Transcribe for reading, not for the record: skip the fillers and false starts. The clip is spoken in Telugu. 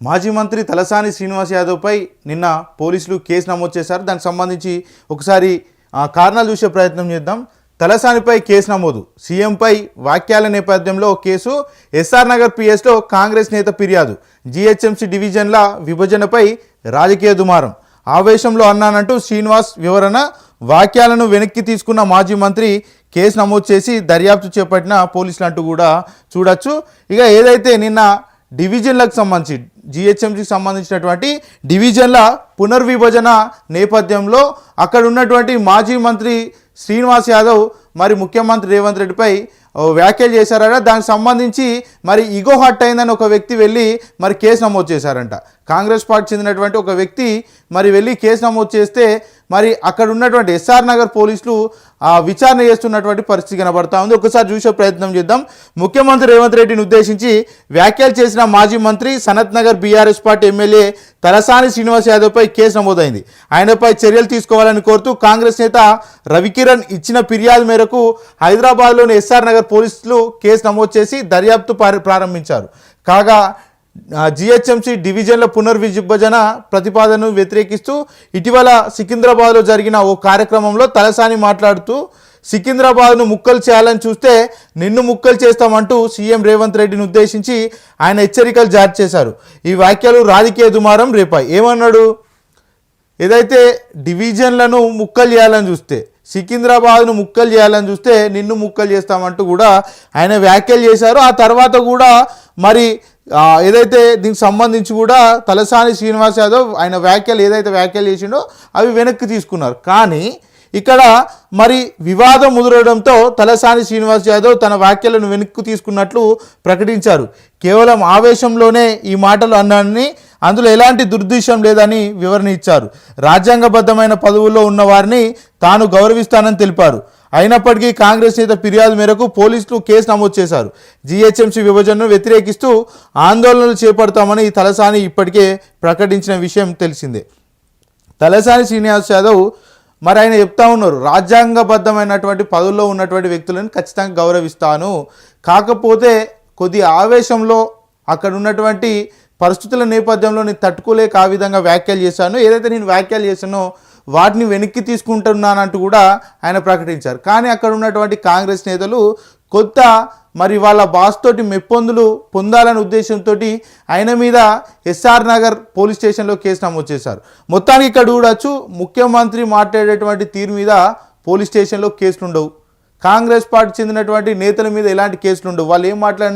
మాజీ మంత్రి తలసాని శ్రీనివాస్ యాదవ్పై నిన్న పోలీసులు కేసు నమోదు చేశారు. దానికి సంబంధించి ఒకసారి కారణాలు చూసే ప్రయత్నం చేద్దాం. తలసానిపై కేసు నమోదు, సీఎంపై వాక్యాల నేపథ్యంలో కేసు, ఎస్ఆర్ నగర్ పిఎస్లో కాంగ్రెస్ నేత ఫిర్యాదు, జీహెచ్ఎంసీ డివిజన్ల విభజనపై రాజకీయ దుమారం, ఆవేశంలో అన్నానంటూ శ్రీనివాస్ వివరణ, వాక్యాలను వెనక్కి తీసుకున్న మాజీ మంత్రి కేసు నమోదు చేసి దర్యాప్తు చేపట్టిన పోలీసులు అంటూ కూడా చూడొచ్చు. ఇక ఏదైతే నిన్న డివిజన్లకు సంబంధించి జీహెచ్ఎంసీకి సంబంధించినటువంటి డివిజన్ల పునర్విభజన నేపథ్యంలో అక్కడ ఉన్నటువంటి మాజీ మంత్రి శ్రీనివాస్ యాదవ్ మరి ముఖ్యమంత్రి రేవంత్ రెడ్డిపై వ్యాఖ్యలు చేశారట. దానికి సంబంధించి మరి ఇగో హట్ అయిందని ఒక వ్యక్తి వెళ్ళి మరి కేసు నమోదు చేశారంట. కాంగ్రెస్ పార్టీ చెందినటువంటి ఒక వ్యక్తి మరి వెళ్ళి కేసు నమోదు చేస్తే మరి అక్కడ ఉన్నటువంటి ఎస్ఆర్ నగర్ పోలీసులు విచారణ చేస్తున్నటువంటి పరిస్థితి కనబడతా ఉంది. ఒకసారి చూసే ప్రయత్నం చేద్దాం. ముఖ్యమంత్రి రేవంత్ రెడ్డిని ఉద్దేశించి వ్యాఖ్యలు చేసిన మాజీ మంత్రి Sanath Nagar BRS party MLA Talasani Srinivas యాదవ్పై కేసు నమోదైంది. ఆయనపై చర్యలు తీసుకోవాలని కోరుతూ కాంగ్రెస్ నేత రవికిరణ్ ఇచ్చిన ఫిర్యాదు మేరకు హైదరాబాద్లోని ఎస్ఆర్ నగర్ పోలీసులు కేసు నమోదు చేసి దర్యాప్తు ప్రారంభించారు. కాగా జీహెచ్ఎంసీ డివిజన్ల పునర్విభజన ప్రతిపాదనను వ్యతిరేకిస్తూ ఇటీవల సికింద్రాబాద్లో జరిగిన ఓ కార్యక్రమంలో తలసాని మాట్లాడుతూ సికింద్రాబాద్ను ముక్కలు చేయాలని చూస్తే నిన్ను ముక్కలు చేస్తామంటూ సీఎం రేవంత్ రెడ్డిని ఉద్దేశించి ఆయన హెచ్చరికలు జారీ చేశారు. ఈ వ్యాఖ్యలు రాజకీయ దుమారం రేపాయి. ఏమన్నాడు? ఏదైతే డివిజన్లను ముక్కలు చేయాలని చూస్తే, సికింద్రాబాద్ను ముక్కలు చేయాలని చూస్తే నిన్ను ముక్కలు చేస్తామంటూ కూడా ఆయన వ్యాఖ్యలు చేశారు. ఆ తర్వాత కూడా మరి ఏదైతే దీనికి సంబంధించి కూడా తలసాని శ్రీనివాస్ యాదవ్ ఆయన ఏదైతే వ్యాఖ్యలు చేసిండో అవి వెనక్కి తీసుకున్నారు. కానీ ఇక్కడ మరి వివాదం ముదరడంతో తలసాని శ్రీనివాస్ యాదవ్ తన వ్యాఖ్యలను వెనక్కి తీసుకున్నట్లు ప్రకటించారు. కేవలం ఆవేశంలోనే ఈ మాటలు అన్నానని, అందులో ఎలాంటి దురుద్దేశం లేదని వివరణ ఇచ్చారు. రాజ్యాంగబద్ధమైన పదవుల్లో ఉన్న వారిని తాను గౌరవిస్తానని తెలిపారు. అయినప్పటికీ కాంగ్రెస్ నేత ఫిర్యాదు మేరకు పోలీసులు కేసు నమోదు చేశారు. జీహెచ్ఎంసీ విభజనను వ్యతిరేకిస్తూ ఆందోళనలు చేపడతామని తలసాని ఇప్పటికే ప్రకటించిన విషయం తెలిసిందే. తలసాని శ్రీనివాస్ యాదవ్ మరి ఆయన చెప్తా ఉన్నారు, రాజ్యాంగబద్ధమైనటువంటి పదవుల్లో ఉన్నటువంటి వ్యక్తులను ఖచ్చితంగా గౌరవిస్తాను, కాకపోతే కొద్ది ఆవేశంలో అక్కడ ఉన్నటువంటి పరిస్థితుల నేపథ్యంలో నేను తట్టుకోలేక ఆ విధంగా వ్యాఖ్యలు చేశాను, ఏదైతే నేను వ్యాఖ్యలు చేశానో వాటిని వెనక్కి తీసుకుంటున్నానంటూ కూడా ఆయన ప్రకటించారు. కానీ అక్కడ ఉన్నటువంటి కాంగ్రెస్ నేతలు కొత్త మరి వాళ్ళ బాస్ తోటి మెప్పొందులు పొందాలనే ఉద్దేశంతో ఆయన మీద ఎస్ఆర్ నగర్ పోలీస్ స్టేషన్లో కేసు నమోదు చేశారు. మొత్తానికి ఇక్కడ చూడొచ్చు, ముఖ్యమంత్రి మాట్లాడేటువంటి తీరు మీద పోలీస్ స్టేషన్లో కేసులు ఉండవు, కాంగ్రెస్ పార్టీ చెందినటువంటి నేతల మీద ఎలాంటి కేసులు ఉండవు. వాళ్ళు ఏం మాట్లాడినా